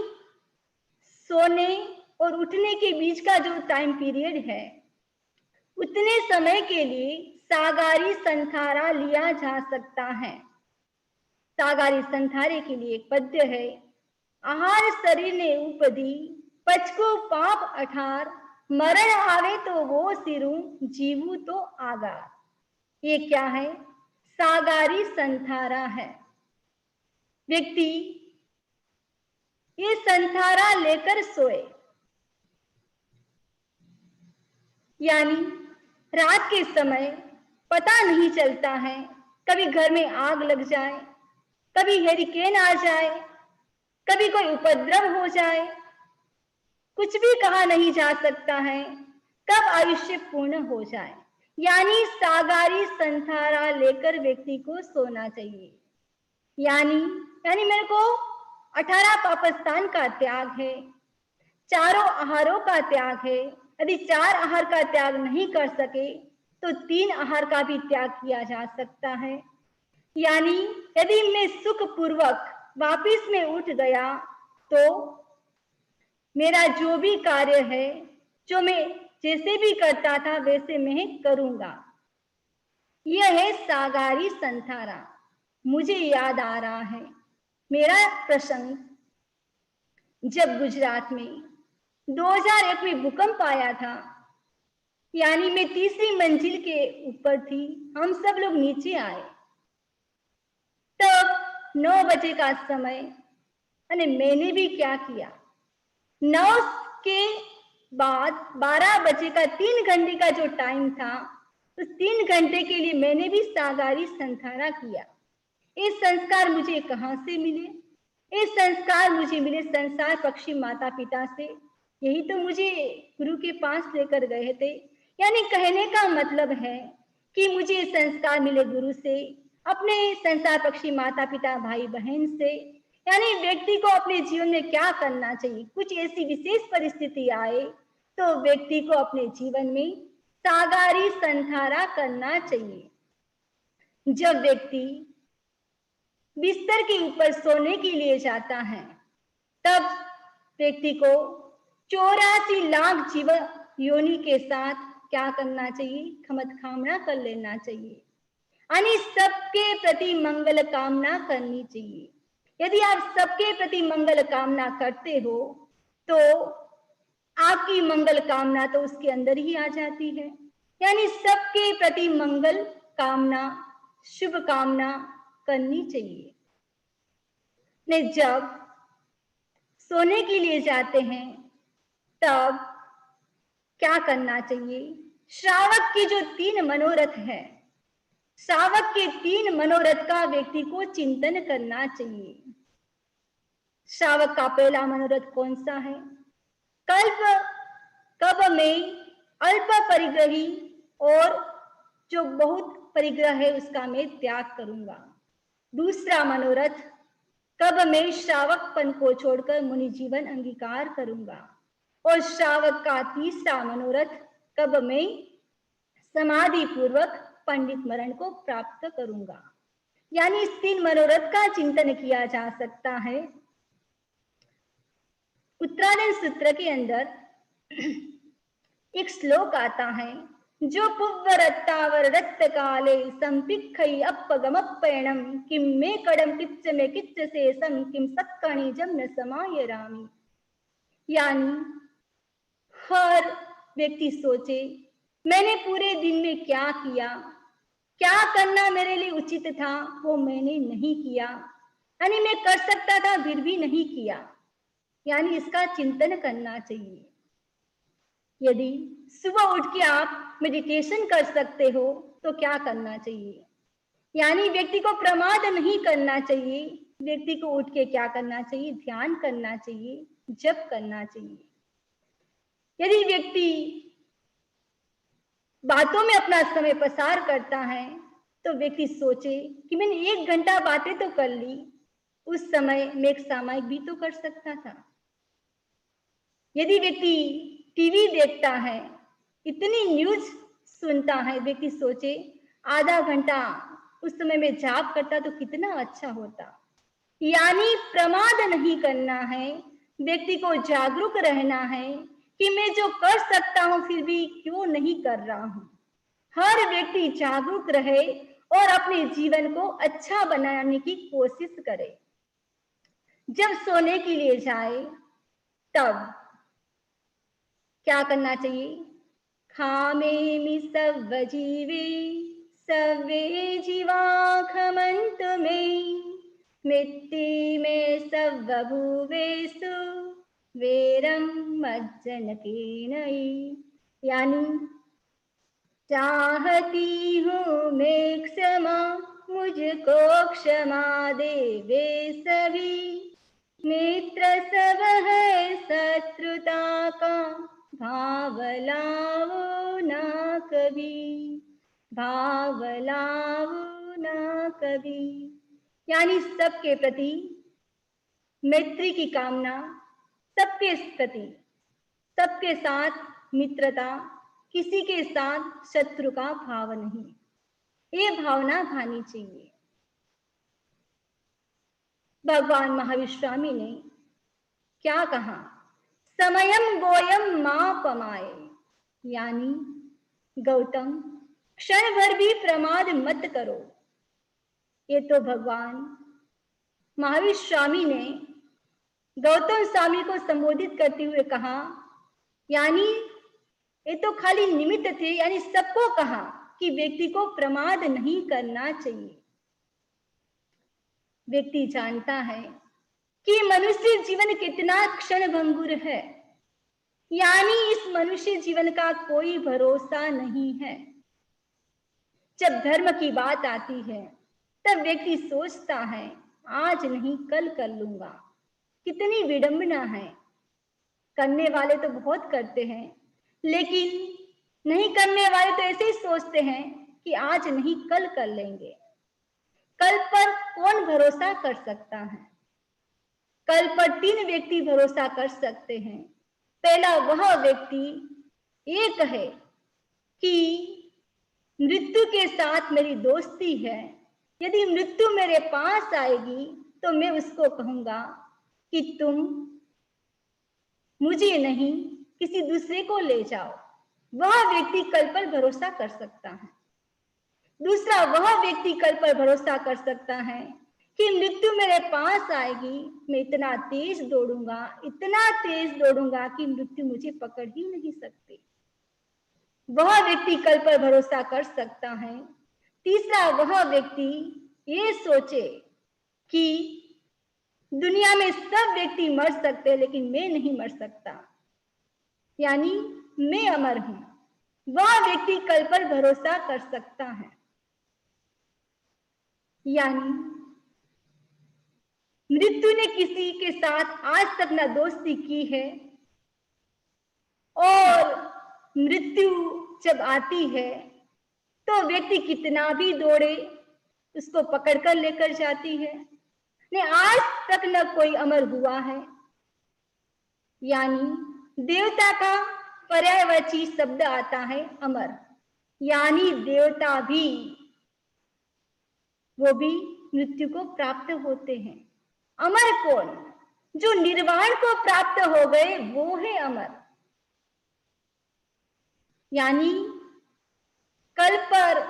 Speaker 1: सोने और उठने के बीच का जो टाइम पीरियड है, उतने समय के लिए सागारी संधारा लिया जा सकता है। सागारी संधारे के लिए एक पद्य है। आहार शरीर ने उपदी, पचको पाप अठार, मरण आवे तो वो सिरू, जीवू तो आगार। ये क्या है? सागारी संधारा है। व्यक्ति ये संधारा लेकर सोए, यानी रात के समय पता नहीं चलता है, कभी घर में आग लग जाए, कभी हेरिकेन आ जाए, कभी कोई उपद्रव हो जाए, कुछ भी कहा नहीं जा सकता है कब आयुष्य पूर्ण हो जाए। यानी सागारी संधारा लेकर व्यक्ति को सोना चाहिए। यानी मेरे को 18 पापस्थान का त्याग है, चारों आहारों का त्याग है। यदि 4 आहार का त्याग नहीं कर सके तो 3 आहार का भी त्याग किया जा सकता है। यानी यदि मैं सुख पूर्वक वापिस में उठ गया तो मेरा जो भी कार्य है, जो मैं जैसे भी करता था वैसे मैं करूंगा। यह है सागारी संधारा। मुझे याद आ रहा है मेरा प्रसंग जब गुजरात में 2001 में भूकंप आया था, यानी मैं तीसरी मंजिल के ऊपर थी, हम सब लोग नीचे आए, तब 9 बजे का समय, अरे मैंने भी क्या किया, 9 के बाद 12 बजे का 3 घंटे का जो टाइम था, उस 3 घंटे के लिए मैंने भी सागारी संधारा किया। ये संस्कार मुझे कहाँ से मिले? ये संस्कार मुझे मिले संसार पक्षी माता पिता से। यही तो मुझे गुरु के पास लेकर गए थे। यानी कहने का मतलब है कि मुझे संस्कार मिले गुरु से, अपने संसार पक्षी माता पिता भाई बहन से। यानी व्यक्ति को अपने जीवन में क्या करना चाहिए, कुछ ऐसी विशेष परिस्थिति आए तो व्यक्ति को अपने जीवन में सागारी संधारा करना चाहिए। जब व्यक्ति बिस्तर के ऊपर सोने के लिए जाता है, तब व्यक्ति को 84 लाख जीव योनि के साथ क्या करना चाहिए, खमत खामना कर लेना चाहिए, यानी सबके प्रति मंगल कामना करनी चाहिए। यदि आप सबके प्रति मंगल कामना करते हो तो आपकी मंगल कामना तो उसके अंदर ही आ जाती है। यानी सबके प्रति मंगल कामना, शुभ कामना करनी चाहिए। ने जब सोने के लिए जाते हैं तब क्या करना चाहिए, श्रावक की जो 3 मनोरथ है, श्रावक के 3 मनोरथ का व्यक्ति को चिंतन करना चाहिए। श्रावक का पहला मनोरथ कौन सा है? कब में अल्प परिग्रही और जो बहुत परिग्रह है उसका मैं त्याग करूंगा। दूसरा मनोरथ, कब मैं श्रावकपन को छोड़कर मुनि जीवन अंगीकार करूंगा। और श्रावक का तीसरा मनोरथ, कब मैं समाधि पूर्वक पंडित मरण को प्राप्त करूंगा। यानी इस 3 मनोरथ का चिंतन किया जा सकता है। उत्तरायण सूत्र के अंदर एक श्लोक आता है, जो पुव्वरत्तावर रत्त काले संपिखई अपगमपयणम किम मे कड़म किच्च में किच्च शेषम किम सत्कणिजम न समाय रामी। यानी हर व्यक्ति सोचे मैंने पूरे दिन में क्या किया, क्या करना मेरे लिए उचित था वो मैंने नहीं किया, यानी मैं कर सकता था फिर भी नहीं किया। यानी इसका चिंतन करना चाहिए। यदि सुबह उठ के आप मेडिटेशन कर सकते हो तो क्या करना चाहिए, यानी व्यक्ति को प्रमाद नहीं करना चाहिए। व्यक्ति को उठ के क्या करना चाहिए, ध्यान करना चाहिए, जप करना चाहिए। यदि व्यक्ति बातों में अपना समय पसार करता है तो व्यक्ति सोचे कि मैंने 1 घंटा बातें तो कर ली, उस समय मैं एक सामायिक भी तो कर सकता था। यदि व्यक्ति टीवी देखता है, इतनी न्यूज सुनता है, व्यक्ति सोचे आधा घंटा उस समय में जाप करता तो कितना अच्छा होता। यानी प्रमाद नहीं करना है, व्यक्ति को जागरूक रहना है कि मैं जो कर सकता हूं फिर भी क्यों नहीं कर रहा हूं। हर व्यक्ति जागरूक रहे और अपने जीवन को अच्छा बनाने की कोशिश करे। जब सोने के लिए जाए तब क्या करना चाहिए, खामेमि सब जीवे सवे जीवा खमंत में मिट्टी में सब भूवेसु वेरम मज्जन के नई। यानी चाहती हूँ मैं क्षमा, मुझको क्षमा दे वे सभी, मित्र सब है शत्रुता का भाव लाओ ना कभी, भाव लाओ ना कभी। यानी सबके प्रति मैत्री की कामना, सबके प्रति, सबके साथ मित्रता, किसी के साथ शत्रु का भाव नहीं, ये भावना भानी चाहिए। भगवान महावीर स्वामी ने क्या कहा, समयम गोयम मां पमाए। यानी गौतम क्षण भर भी प्रमाद मत करो। ये तो भगवान महावीर स्वामी ने गौतम स्वामी को संबोधित करते हुए कहा, यानी ये तो खाली निमित्त थे, यानी सबको कहा कि व्यक्ति को प्रमाद नहीं करना चाहिए। व्यक्ति जानता है कि मनुष्य जीवन कितना क्षणभंगुर है, यानी इस मनुष्य जीवन का कोई भरोसा नहीं है। जब धर्म की बात आती है तब व्यक्ति सोचता है आज नहीं कल कर लूंगा। कितनी विडंबना है। करने वाले तो बहुत करते हैं, लेकिन नहीं करने वाले तो ऐसे ही सोचते हैं कि आज नहीं कल कर लेंगे। कल पर कौन भरोसा कर सकता है? कल पर 3 व्यक्ति भरोसा कर सकते हैं। पहला वह व्यक्ति ये कहे कि मृत्यु के साथ मेरी दोस्ती है, यदि मृत्यु मेरे पास आएगी तो मैं उसको कहूंगा कि तुम मुझे नहीं किसी दूसरे को ले जाओ। वह व्यक्ति कल पर भरोसा कर सकता है। दूसरा वह व्यक्ति कल पर भरोसा कर सकता है कि मृत्यु मेरे पास आएगी, मैं इतना तेज दौड़ूंगा, इतना तेज दौड़ूंगा कि मृत्यु मुझे पकड़ ही नहीं सकती। वह व्यक्ति कल पर भरोसा कर सकता है। तीसरा वह व्यक्ति ये सोचे कि दुनिया में सब व्यक्ति मर सकते हैं लेकिन मैं नहीं मर सकता, यानी मैं अमर हूं। वह व्यक्ति कल पर भरोसा कर सकता है। यानी मृत्यु ने किसी के साथ आज तक ना दोस्ती की है, और मृत्यु जब आती है तो व्यक्ति कितना भी दौड़े उसको पकड़कर लेकर जाती है। नहीं, आज तक न कोई अमर हुआ है। यानी देवता का पर्यायवाची शब्द आता है अमर, यानी देवता भी वो भी मृत्यु को प्राप्त होते हैं। अमर कौन? जो निर्वाण को प्राप्त हो गए वो है अमर। यानी कल पर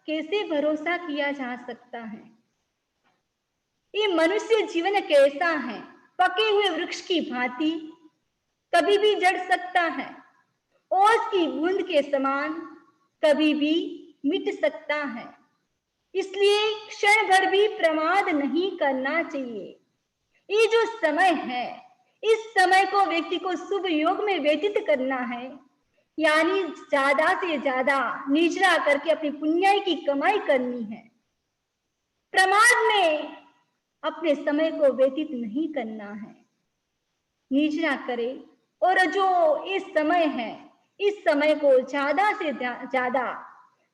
Speaker 1: कैसे भरोसा किया जा सकता है? ये मनुष्य जीवन कैसा है? पके हुए वृक्ष की भांति कभी भी जड़ सकता है, ओस की बूंद के समान कभी भी मिट सकता है। इसलिए क्षण भर भी प्रमाद नहीं करना चाहिए। ये जो समय है, इस समय को व्यक्ति को शुभ योग में व्यतीत करना है, यानी ज्यादा से ज्यादा निजरा करके अपनी पुण्य की कमाई करनी है। प्रमाद में अपने समय को व्यतीत नहीं करना है। निजरा करे और जो इस समय है, इस समय को ज्यादा से ज्यादा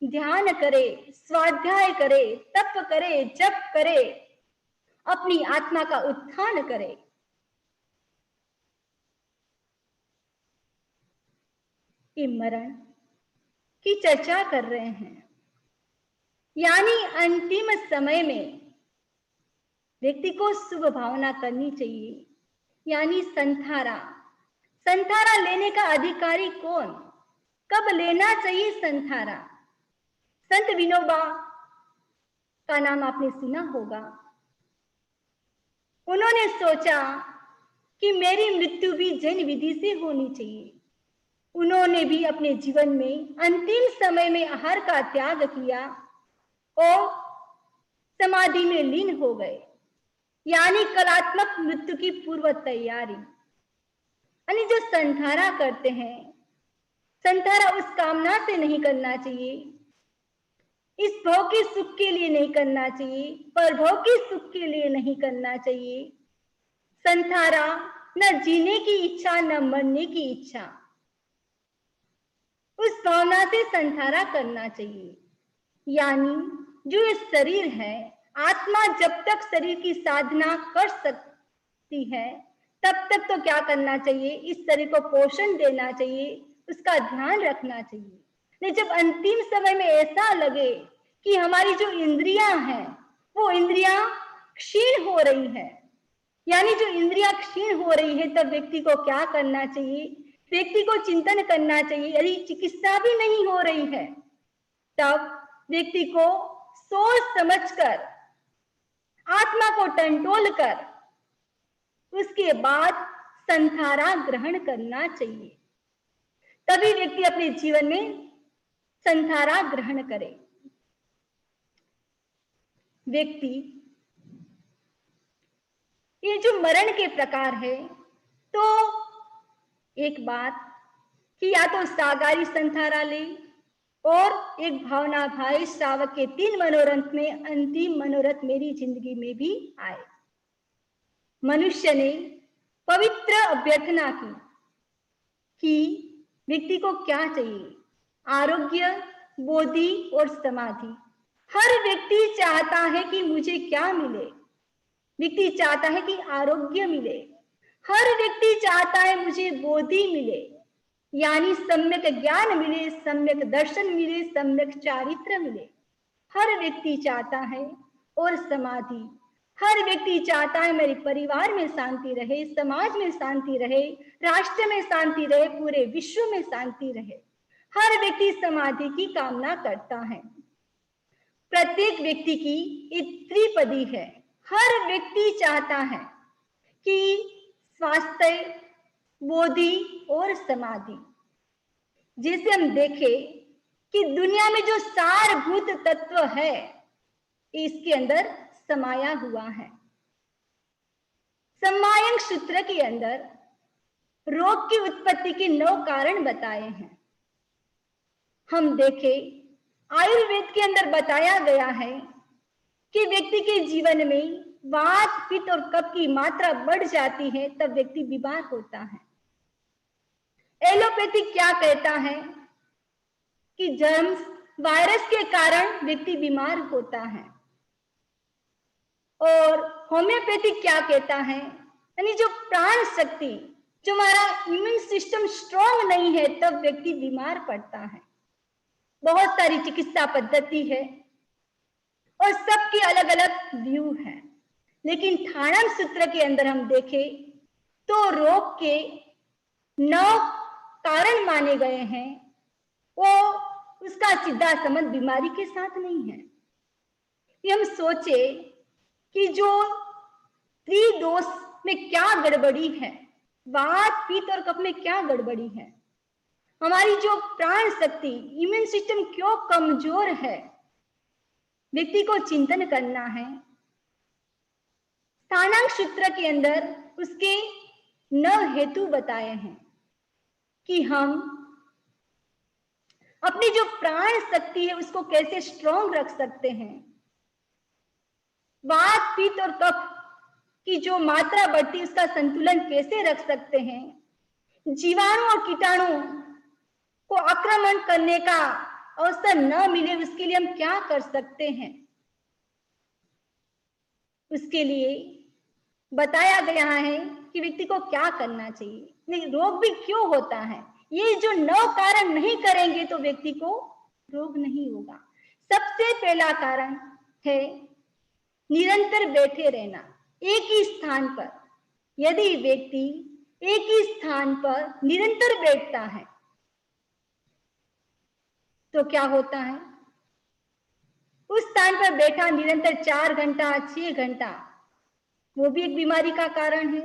Speaker 1: ध्यान करे, स्वाध्याय करे, तप करे, जप करे, अपनी आत्मा का उत्थान करे। ये मरण की चर्चा कर रहे हैं, यानी अंतिम समय में व्यक्ति को शुभ भावना करनी चाहिए। यानी संथारा लेने का अधिकारी कौन? कब लेना चाहिए संथारा? संत विनोबा का नाम आपने सुना होगा। उन्होंने सोचा कि मेरी मृत्यु भी जैन विधि से होनी चाहिए। उन्होंने भी अपने जीवन में अंतिम समय में आहार का त्याग किया और समाधि में लीन हो गए। यानी कलात्मक मृत्यु की पूर्व तैयारी। यानी जो संथारा करते हैं, संथारा उस कामना से नहीं करना चाहिए, इस भोग के सुख के लिए नहीं करना चाहिए, पर भोग के सुख के लिए नहीं करना चाहिए। संथारा न जीने की इच्छा न मरने की इच्छा, उस भावना से संथारा करना चाहिए। यानी जो ये शरीर है, आत्मा जब तक शरीर की साधना कर सकती है तब तक तो क्या करना चाहिए? इस शरीर को पोषण देना चाहिए, उसका ध्यान रखना चाहिए। नहीं, जब अंतिम समय में ऐसा लगे कि हमारी जो इंद्रियां हैं वो इंद्रियां क्षीण हो रही है, यानी जो इंद्रियां क्षीण हो रही है, तब व्यक्ति को क्या करना चाहिए? व्यक्ति को चिंतन करना चाहिए। यदि चिकित्सा भी नहीं हो रही है तब व्यक्ति को सोच समझकर आत्मा को टंटोल कर उसके बाद संथारा ग्रहण करना चाहिए, तभी व्यक्ति अपने जीवन में संथारा ग्रहण करे। व्यक्ति ये जो मरण के प्रकार है, तो एक बात कि या तो सागारी संथारा ले और एक भावना भाई श्रावक के 3 मनोरथ में अंतिम मनोरथ मेरी जिंदगी में भी आए। मनुष्य ने पवित्र अभ्यर्थना की कि व्यक्ति को क्या चाहिए, आरोग्य, बोधि और समाधि। हर व्यक्ति चाहता है कि मुझे क्या मिले। व्यक्ति चाहता है कि आरोग्य मिले, हर व्यक्ति चाहता है मुझे बोधि मिले, यानी सम्यक ज्ञान मिले, सम्यक दर्शन मिले, सम्यक चारित्र मिले, हर व्यक्ति चाहता है। और समाधि, हर व्यक्ति चाहता है मेरे परिवार में शांति रहे, समाज में शांति रहे, राष्ट्र में शांति रहे, पूरे विश्व में शांति रहे। हर व्यक्ति समाधि की कामना करता है। प्रत्येक व्यक्ति की एक त्रिपदी है। हर व्यक्ति चाहता है कि स्वास्थ्य, बोधि और समाधि। जैसे हम देखें कि दुनिया में जो सारभूत तत्व है इसके अंदर समाया हुआ है। सम्मायन सूत्र के अंदर रोग की उत्पत्ति के 9 कारण बताए हैं। हम देखें आयुर्वेद के अंदर बताया गया है कि व्यक्ति के जीवन में वात, पित्त और कफ की मात्रा बढ़ जाती है तब व्यक्ति बीमार होता है। एलोपैथिक क्या कहता है कि जर्म्स, वायरस के कारण व्यक्ति बीमार होता है। और होम्योपैथिक क्या कहता है, यानी जो प्राण शक्ति, जो हमारा इम्यून सिस्टम स्ट्रांग नहीं है तब व्यक्ति बीमार पड़ता है। बहुत सारी चिकित्सा पद्धति है और सबके अलग अलग व्यू हैं, लेकिन ठाणम सूत्र के अंदर हम देखें तो रोग के 9 कारण माने गए हैं, वो उसका सीधा संबंध बीमारी के साथ नहीं है। ये हम सोचे कि जो त्रिदोष में क्या गड़बड़ी है, वात, पित्त और कफ में क्या गड़बड़ी है, हमारी जो प्राण शक्ति, इम्यून सिस्टम क्यों कमजोर है, व्यक्ति को चिंतन करना है। स्थानांक सूत्र के अंदर उसके 9 हेतु बताए हैं कि हम अपनी जो प्राण शक्ति है उसको कैसे स्ट्रांग रख सकते हैं, वात, पित्त और कफ की जो मात्रा बढ़ती है उसका संतुलन कैसे रख सकते हैं, जीवाणु और कीटाणु को आक्रमण करने का अवसर न मिले उसके लिए हम क्या कर सकते हैं। उसके लिए बताया गया है कि व्यक्ति को क्या करना चाहिए, लेकिन रोग भी क्यों होता है। ये जो 9 कारण नहीं करेंगे तो व्यक्ति को रोग नहीं होगा। सबसे पहला कारण है निरंतर बैठे रहना एक ही स्थान पर। यदि व्यक्ति एक ही स्थान पर निरंतर बैठता है तो क्या होता है, उस स्थान पर बैठा निरंतर 4 घंटा 6 घंटा, वो भी एक बीमारी का कारण है।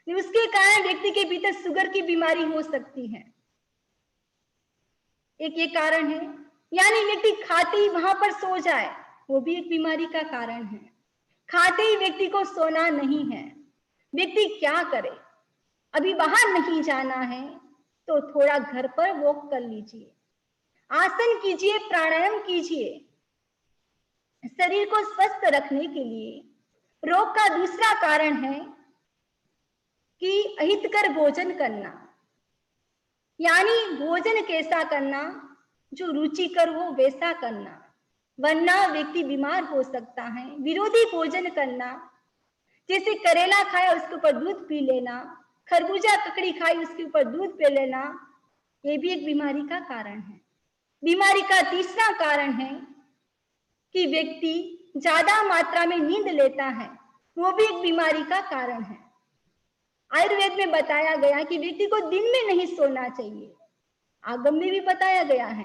Speaker 1: उसके कारण व्यक्ति के भीतर शुगर की बीमारी हो सकती है, एक ये कारण है। यानी व्यक्ति खाते ही वहां पर सो जाए, वो भी एक बीमारी का कारण है। खाते ही व्यक्ति को सोना नहीं है, व्यक्ति क्या करे, अभी बाहर नहीं जाना है तो थोड़ा घर पर वॉक कर लीजिए, आसन कीजिए, प्राणायाम कीजिए, शरीर को स्वस्थ रखने के लिए। रोग का दूसरा कारण है कि अहितकर भोजन करना, यानी भोजन कैसा करना, जो रुचिकर हो वैसा करना, वरना व्यक्ति बीमार हो सकता है। विरोधी भोजन करना, जैसे करेला खाया उसके ऊपर दूध पी लेना, खरबूजा ककड़ी खाई उसके ऊपर दूध पी लेना, ये भी एक बीमारी का कारण है। बीमारी का तीसरा कारण है कि व्यक्ति ज्यादा मात्रा में नींद लेता है, वो भी एक बीमारी का कारण है। आयुर्वेद में बताया गया कि व्यक्ति को दिन में नहीं सोना चाहिए। आगम में भी बताया गया है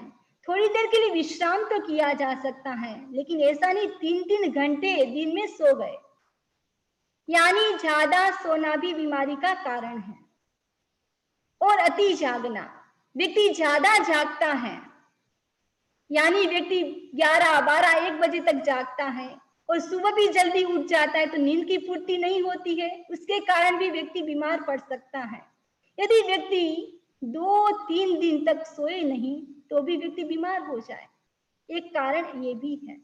Speaker 1: थोड़ी देर के लिए विश्राम तो किया जा सकता है, लेकिन ऐसा नहीं 3-3 घंटे दिन में सो गए। यानी ज्यादा सोना भी बीमारी का कारण है। और अति जागना, व्यक्ति ज्यादा जागता है, यानी व्यक्ति 11, 12, 1 बजे तक जागता है और सुबह भी जल्दी उठ जाता है, तो नींद की पूर्ति नहीं होती है, उसके कारण भी व्यक्ति बीमार पड़ सकता है। यदि व्यक्ति 2-3 दिन तक सोए नहीं तो भी व्यक्ति बीमार हो जाए, एक कारण ये भी है।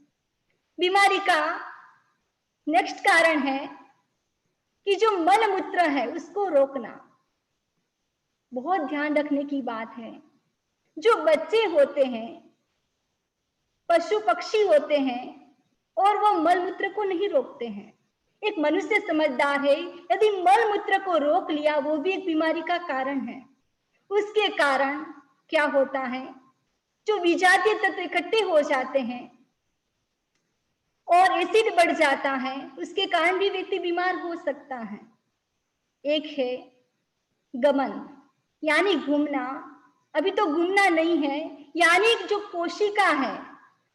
Speaker 1: बीमारी का नेक्स्ट कारण है कि जो मल मूत्र है उसको रोकना। बहुत ध्यान रखने की बात है। जो बच्चे होते हैं, पशु पक्षी होते हैं और वो मल मूत्र को नहीं रोकते हैं। एक मनुष्य समझदार है, यदि मल मूत्र को रोक लिया, वो भी एक बीमारी का कारण है। उसके कारण क्या होता है, जो विजातीय तत्व इकट्ठे हो जाते हैं और एसिड बढ़ जाता है, उसके कारण भी व्यक्ति बीमार हो सकता है। एक है गमन, यानी घूमना। अभी तो घूमना नहीं है, यानी जो कोशिका है,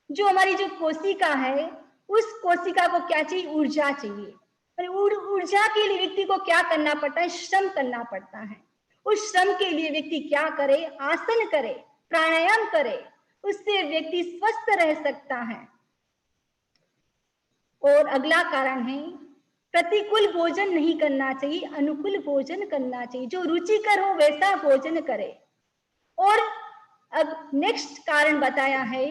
Speaker 1: जो हमारी जो कोशिका है, उस कोशिका को क्या चाहिए, ऊर्जा चाहिए। और ऊर्जा के लिए व्यक्ति को क्या करना पड़ता है, श्रम करना पड़ता है। उस श्रम के लिए व्यक्ति क्या करे, आसन करे, प्राणायाम करे, उससे व्यक्ति स्वस्थ रह सकता है। और अगला कारण है प्रतिकूल भोजन नहीं करना चाहिए, अनुकूल भोजन करना चाहिए। जो रुचिकर हो वैसा भोजन करे। और अब नेक्स्ट कारण बताया है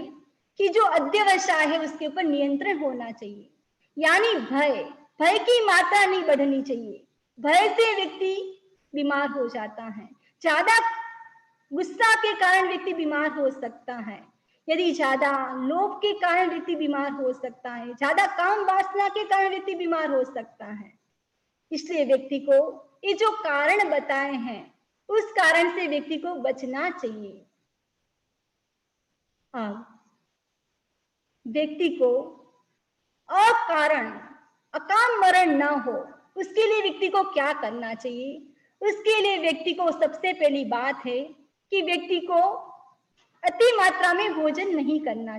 Speaker 1: कि जो अध्यवसाय है उसके ऊपर नियंत्रण होना चाहिए, यानी भय की मात्रा नहीं बढ़नी चाहिए। भय से व्यक्ति बीमार हो जाता है। ज्यादा गुस्सा के कारण व्यक्ति बीमार हो सकता है, यदि ज्यादा लोभ के कारण व्यक्ति बीमार हो सकता है, ज्यादा काम वासना के कारण व्यक्ति बीमार हो सकता है। इसलिए व्यक्ति को ये जो कारण बताए हैं उस कारण से व्यक्ति को बचना चाहिए। अब व्यक्ति को अकारण अकाम मरण ना हो, उसके लिए व्यक्ति को क्या करना चाहिए? उसके लिए व्यक्ति को सबसे पहली बात है कि व्यक्ति को अति मात्रा में भोजन नहीं करना चाहिए।